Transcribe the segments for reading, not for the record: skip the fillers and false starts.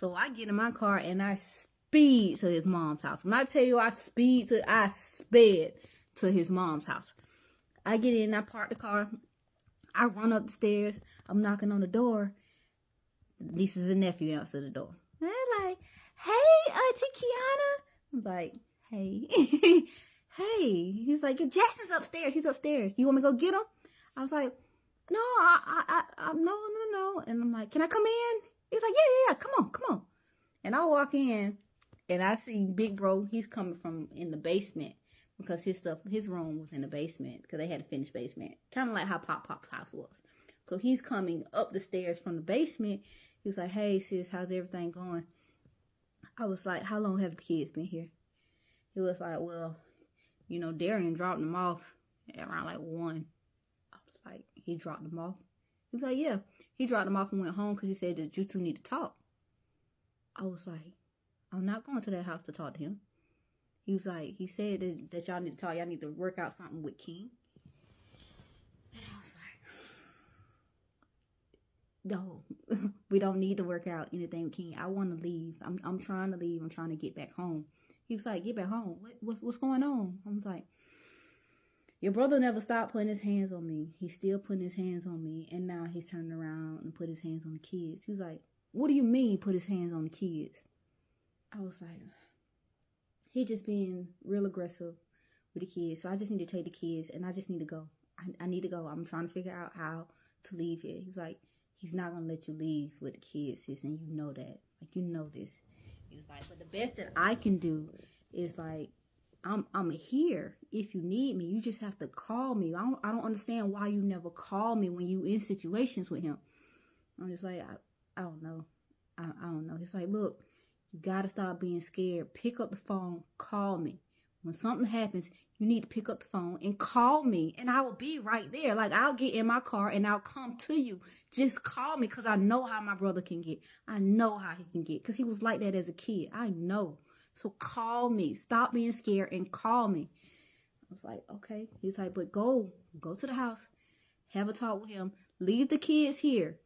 So I get in my car and I speed to his mom's house. When I tell you I sped to his mom's house. I get in, I park the car, I run upstairs, I'm knocking on the door. Nieces and nephew answer the door. They're like, hey, Auntie Kiana. I was like, hey. Hey. He's like, Jackson's upstairs. He's upstairs. You want me to go get him? I was like, no, no. And I'm like, can I come in? He's like, yeah, come on. And I walk in, and I see Big Bro. He's coming from in the basement because his room was in the basement because they had a finished basement. Kind of like how Pop's house was. So he's coming up the stairs from the basement. He was like, hey, sis, how's everything going? I was like, how long have the kids been here? He was like, well, Darian dropped them off around like 1. I was like, he dropped them off? He was like, yeah. He dropped them off and went home because he said that you two need to talk. I was like, I'm not going to that house to talk to him. He was like, he said that y'all need to talk. Y'all need to work out something with King. And I was like, no, we don't need to work out anything with King. I want to leave. I'm trying to leave. I'm trying to get back home. He was like, get back home. What's going on? I was like, your brother never stopped putting his hands on me. He's still putting his hands on me. And now he's turning around and put his hands on the kids. He was like, what do you mean put his hands on the kids? I was like, he just being real aggressive with the kids. So I just need to take the kids and I just need to go. I need to go. I'm trying to figure out how to leave here. He was like, he's not going to let you leave with the kids, sis. And you know that. Like, you know this. He was like, but the best that I can do is like, I'm here. If you need me, you just have to call me. I don't understand why you never call me when you in situations with him. I'm just like, I don't know. I don't know. It's like, look, you got to stop being scared. Pick up the phone. Call me. When something happens, you need to pick up the phone and call me. And I will be right there. Like, I'll get in my car and I'll come to you. Just call me because I know how my brother can get. I know how he can get because he was like that as a kid. I know. So call me. Stop being scared and call me. I was like, okay. He's like, but go to the house. Have a talk with him. Leave the kids here.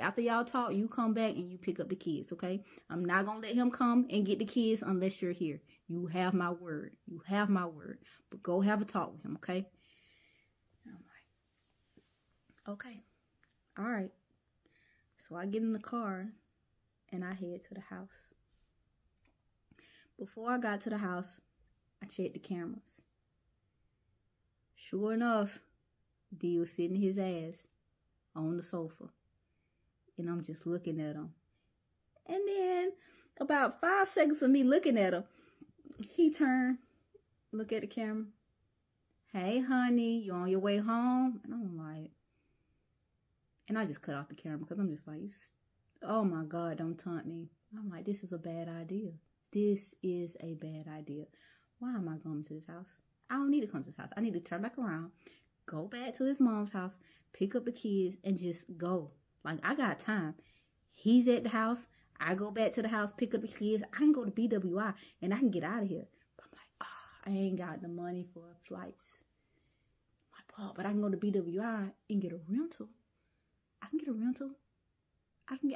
After y'all talk, you come back and you pick up the kids, okay? I'm not going to let him come and get the kids unless you're here. You have my word. But go have a talk with him, okay? And I'm like, okay. All right. So I get in the car and I head to the house. Before I got to the house, I checked the cameras. Sure enough, D was sitting his ass on the sofa. And I'm just looking at him. And then about 5 seconds of me looking at him, he turned, look at the camera. Hey, honey, you on your way home? And I'm like, and I just cut off the camera because I'm just like, oh my God, don't taunt me. I'm like, this is a bad idea. Why am I going to this house? I don't need to come to this house. I need to turn back around, go back to his mom's house, pick up the kids, and just go. Like, I got time. He's at the house. I go back to the house, pick up the kids. I can go to BWI, and I can get out of here. But I'm like, I ain't got the money for flights. I'm like, but I can go to BWI and get a rental. I can get a rental. I can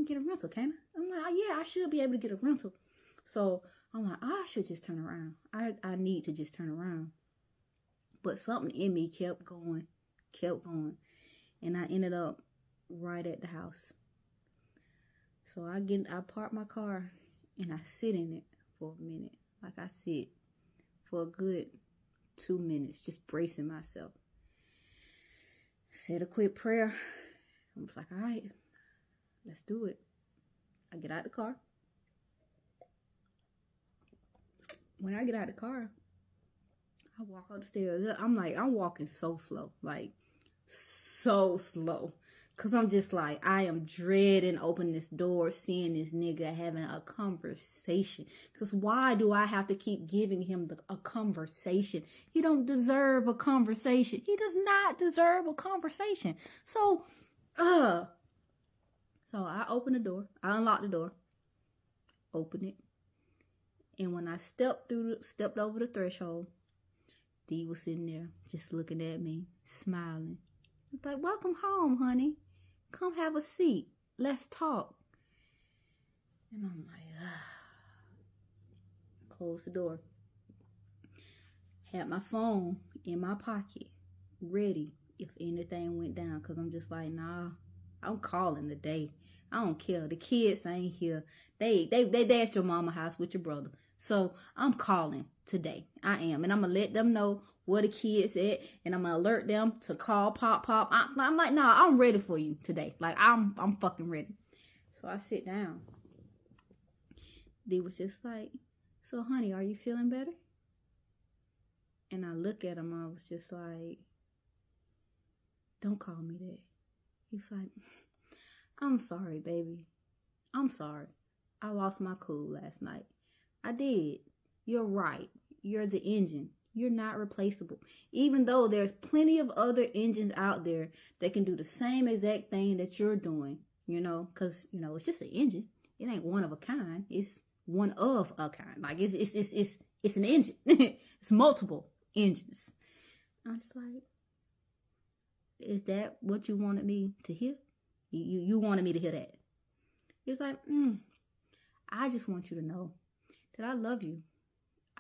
get a rental, can I? I'm like, yeah, I should be able to get a rental. So I'm like, I should just turn around. I need to just turn around. But something in me kept going. And I ended up right at the house. So I park my car and I sit in it for a minute. Like, I sit for a good 2 minutes, just bracing myself. Said a quick prayer. I was like, all right, let's do it. I get out the car. When I get out the car, I walk up the stairs. I'm walking so slow. Like, so slow. Because I'm just like, I am dreading opening this door, seeing this nigga having a conversation. Because why do I have to keep giving him a conversation? He don't deserve a conversation. He does not deserve a conversation. So I open the door. I unlock the door. Open it. And when I stepped over the threshold, D was sitting there just looking at me, smiling. It's like, welcome home, honey. Come have a seat. Let's talk. And I'm like, ah. Close the door. Had my phone in my pocket, ready if anything went down. Because I'm just like, nah, I'm calling today. I don't care. The kids ain't here. They at your mama house with your brother. So I'm calling today. I am. And I'm going to let them know where the kids at. And I'm going to alert them to call Pop. I'm like, nah, I'm ready for you today. Like, I'm fucking ready. So I sit down. They was just like, so honey, are you feeling better? And I look at him. I was just like, don't call me that. He was like, I'm sorry, baby. I'm sorry. I lost my cool last night. I did. You're right. You're the engine. You're not replaceable. Even though there's plenty of other engines out there that can do the same exact thing that you're doing, you know, because, you know, it's just an engine. It ain't one of a kind. It's one of a kind. Like, it's an engine. It's multiple engines. I'm just like, is that what you wanted me to hear? You wanted me to hear that. It's like, I just want you to know that I love you.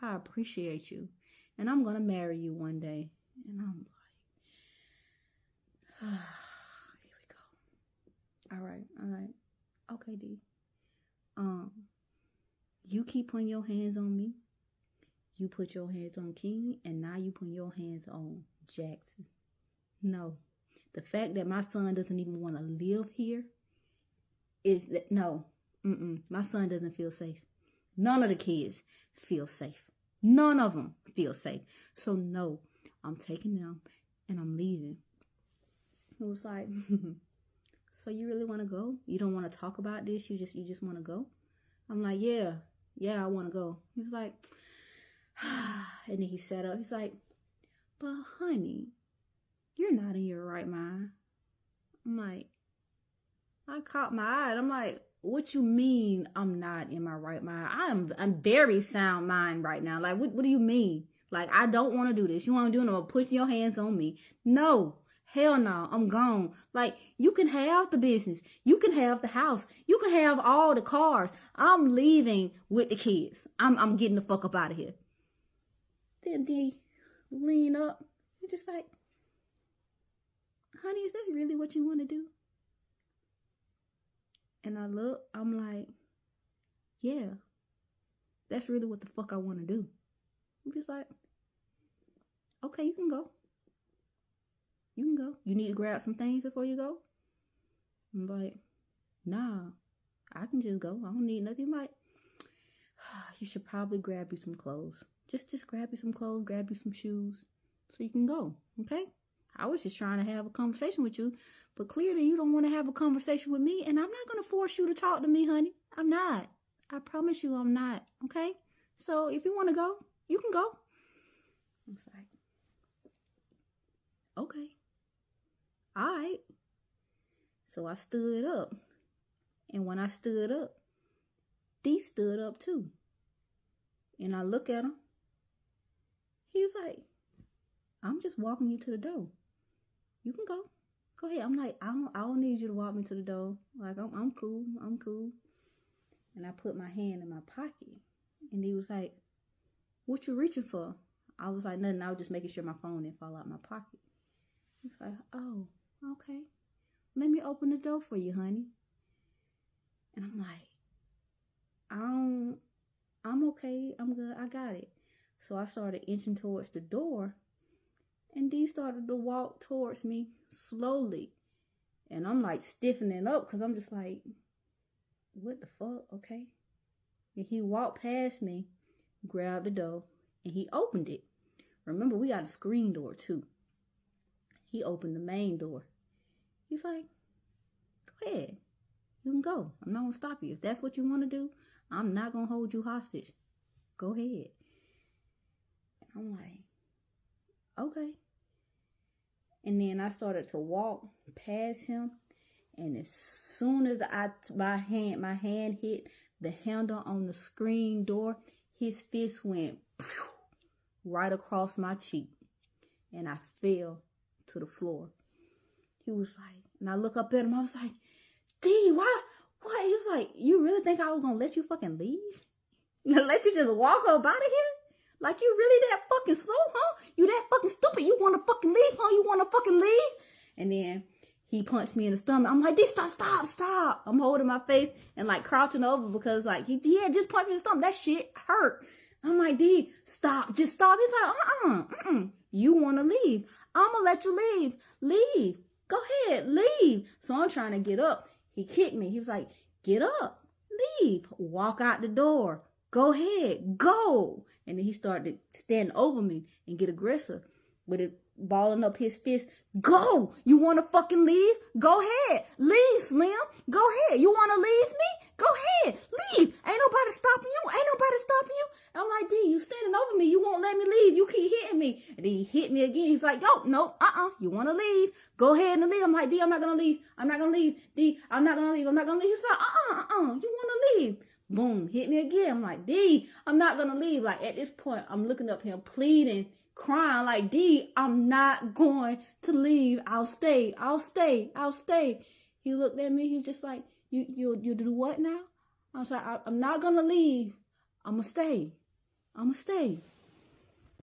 I appreciate you. And I'm going to marry you one day. And I'm like, here we go. All right. Okay, D. You keep putting your hands on me. You put your hands on King. And now you put your hands on Jackson. No. The fact that my son doesn't even want to live here is that, no. My son doesn't feel safe. None of the kids feel safe. None of them feel safe. So no, I'm taking them and I'm leaving. It was like, so you really want to go? You don't want to talk about this? You just want to go? I'm like, yeah, I want to go. He was like, and then he sat up. He's like, but honey, you're not in your right mind. I'm like, I caught my eye. I'm like, what you mean I'm not in my right mind? I'm very sound mind right now. Like, what do you mean? Like, I don't want to do this. You want to do it? Or put your hands on me? No. Hell no. I'm gone. Like, you can have the business. You can have the house. You can have all the cars. I'm leaving with the kids. I'm getting the fuck up out of here. Then they lean up. You're just like, honey, is that really what you want to do? And I look, I'm like, yeah, that's really what the fuck I want to do. I'm just like, okay, you can go. You can go. You need to grab some things before you go? I'm like, nah, I can just go. I don't need nothing. I'm like, you should probably grab you some clothes. Just grab you some clothes, grab you some shoes so you can go, okay? I was just trying to have a conversation with you, but clearly you don't want to have a conversation with me, and I'm not going to force you to talk to me, honey. I'm not. I promise you I'm not, okay? So if you want to go, you can go. I was like, okay. All right. So I stood up, and when I stood up, Dee stood up too. And I look at him. He was like, I'm just walking you to the door. You can go. Go ahead. I'm like, I don't need you to walk me to the door. Like, I'm cool. I'm cool. And I put my hand in my pocket. And he was like, what you reaching for? I was like, nothing. I was just making sure my phone didn't fall out my pocket. He was like, oh, okay. Let me open the door for you, honey. And I'm like, I'm okay. I'm good. I got it. So I started inching towards the door. And Dee started to walk towards me slowly. And I'm like stiffening up because I'm just like, what the fuck? Okay. And he walked past me, grabbed the door, and he opened it. Remember, we got a screen door too. He opened the main door. He's like, go ahead. You can go. I'm not going to stop you. If that's what you want to do, I'm not going to hold you hostage. Go ahead. And I'm like, okay. And then I started to walk past him. And as soon as my hand hit the handle on the screen door, his fist went right across my cheek. And I fell to the floor. He was like, and I look up at him, I was like, Dee, what? He was like, you really think I was gonna let you fucking leave? Let you just walk up out of here? Like, you really that fucking slow, huh? You that fucking stupid? You wanna fucking leave, huh? You wanna fucking leave? And then he punched me in the stomach. I'm like, stop. I'm holding my face and like crouching over because like he had just punched me in the stomach. That shit hurt. I'm like, D, stop. Just stop. He's like, you wanna leave. I'ma let you leave. Leave. Go ahead, leave. So I'm trying to get up. He kicked me. He was like, get up, leave, walk out the door. Go ahead, go. And then he started to stand over me and get aggressive with it balling up his fist. Go. You want to fucking leave? Go ahead. Leave, Slim. Go ahead. You want to leave me? Go ahead. Leave. Ain't nobody stopping you. Ain't nobody stopping you. I'm like, D, you standing over me. You won't let me leave. You keep hitting me. And then he hit me again. He's like, yo, no, you want to leave? Go ahead and leave. I'm like, D, I'm not going to leave. I'm not going to leave. D, I'm not going to leave. I'm not going to leave. He's like, you want to leave? Boom, hit me again. I'm like, D, I'm not going to leave. Like, at this point, I'm looking up him, pleading, crying, like, D, I'm not going to leave. I'll stay. He looked at me. He just like, you do what now? I was like, I'm not going to leave. I'm going to stay.